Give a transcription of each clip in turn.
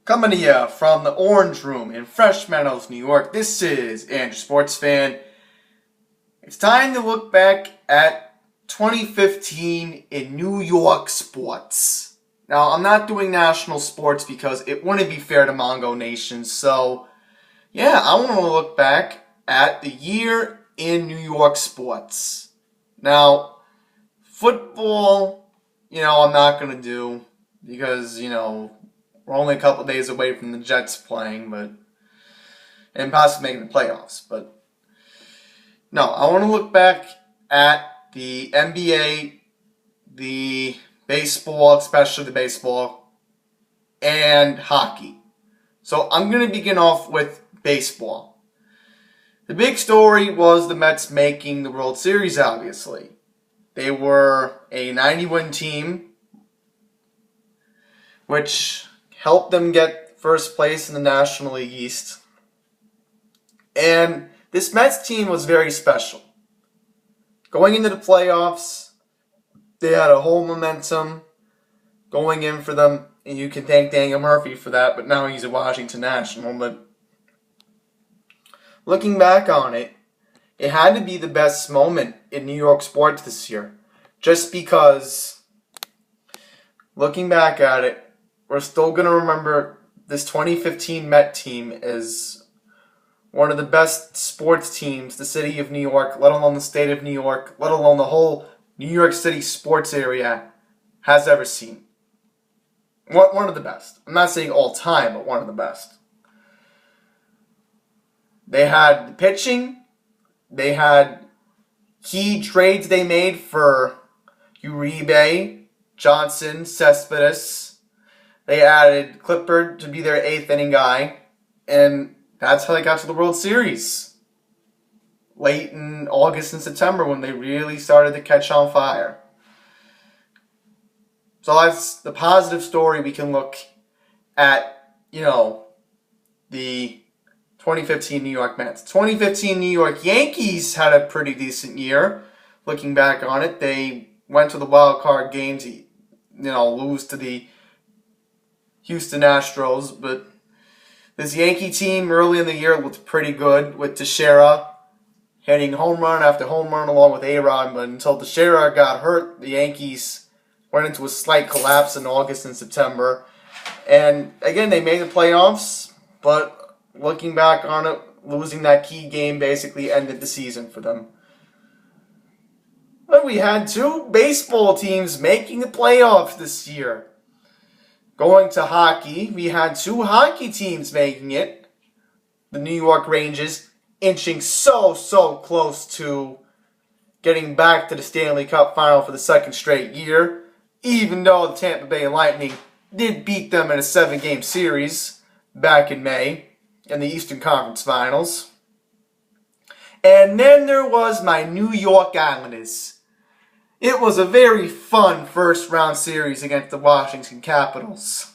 Coming to you from the Orange Room in Fresh Meadows, New York, this is Andrew Sports Fan. It's time to look back at 2015 in New York sports. Now, I'm not doing national sports because it wouldn't be fair to Mongo Nation, so yeah, I want to look back at the year in New York sports. Now, football, I'm not going to do because, we're only a couple days away from the Jets playing, and possibly making the playoffs. But no, I want to look back at the NBA, the baseball, especially the baseball, and hockey. So I'm going to begin off with baseball. The big story was the Mets making the World Series, obviously. They were a 90-win team, which helped them get first place in the National League East. And this Mets team was very special. Going into the playoffs, they had a whole momentum going in for them. And you can thank Daniel Murphy for that, but now he's a Washington National. But looking back on it, it had to be the best moment in New York sports this year. Just because, looking back at it, we're still going to remember this 2015 Met team as one of the best sports teams the city of New York, let alone the state of New York, let alone the whole New York City sports area has ever seen. One of the best. I'm not saying all time, but one of the best. They had the pitching. They had key trades they made for Uribe, Johnson, Cespedes. They added Clippard to be their 8th inning guy, and that's how they got to the World Series. Late in August and September when they really started to catch on fire. So that's the positive story we can look at, the 2015 New York Mets. 2015 New York Yankees had a pretty decent year. Looking back on it, they went to the wild card game to, lose to the Houston Astros, but this Yankee team early in the year looked pretty good with Teixeira hitting home run after home run along with A-Rod, but until Teixeira got hurt, the Yankees went into a slight collapse in August and September. And again, they made the playoffs, but looking back on it, losing that key game basically ended the season for them. But we had two baseball teams making the playoffs this year. Going to hockey, we had two hockey teams making it. The New York Rangers inching so close to getting back to the Stanley Cup final for the second straight year, even though the Tampa Bay Lightning did beat them in a 7-game series back in May in the Eastern Conference Finals. And then there was my New York Islanders. It was a very fun first round series against the Washington Capitals.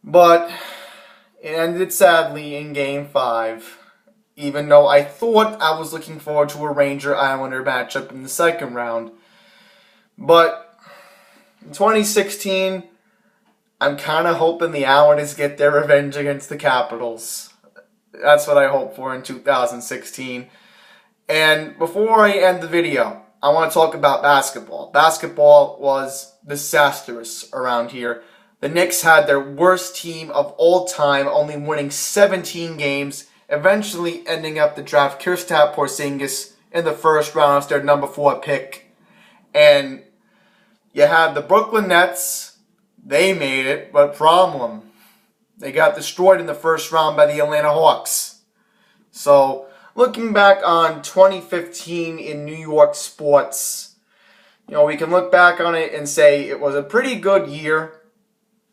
But it ended sadly in Game 5. Even though I thought I was looking forward to a Ranger-Islander matchup in the second round. But in 2016, I'm kind of hoping the Islanders get their revenge against the Capitals. That's what I hope for in 2016. And before I end the video, I want to talk about basketball. Basketball was disastrous around here. The Knicks had their worst team of all time, only winning 17 games, eventually ending up to draft Kristaps Porzingis in the first round as their number 4 pick. And you had the Brooklyn Nets. They made it, but problem. They got destroyed in the first round by the Atlanta Hawks. So, looking back on 2015 in New York sports, we can look back on it and say it was a pretty good year.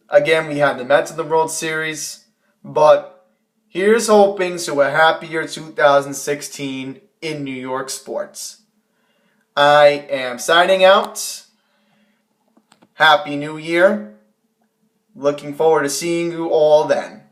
Again, we had the Mets in the World Series, but here's hoping to a happier 2016 in New York sports. I am signing out. Happy New Year. Looking forward to seeing you all then.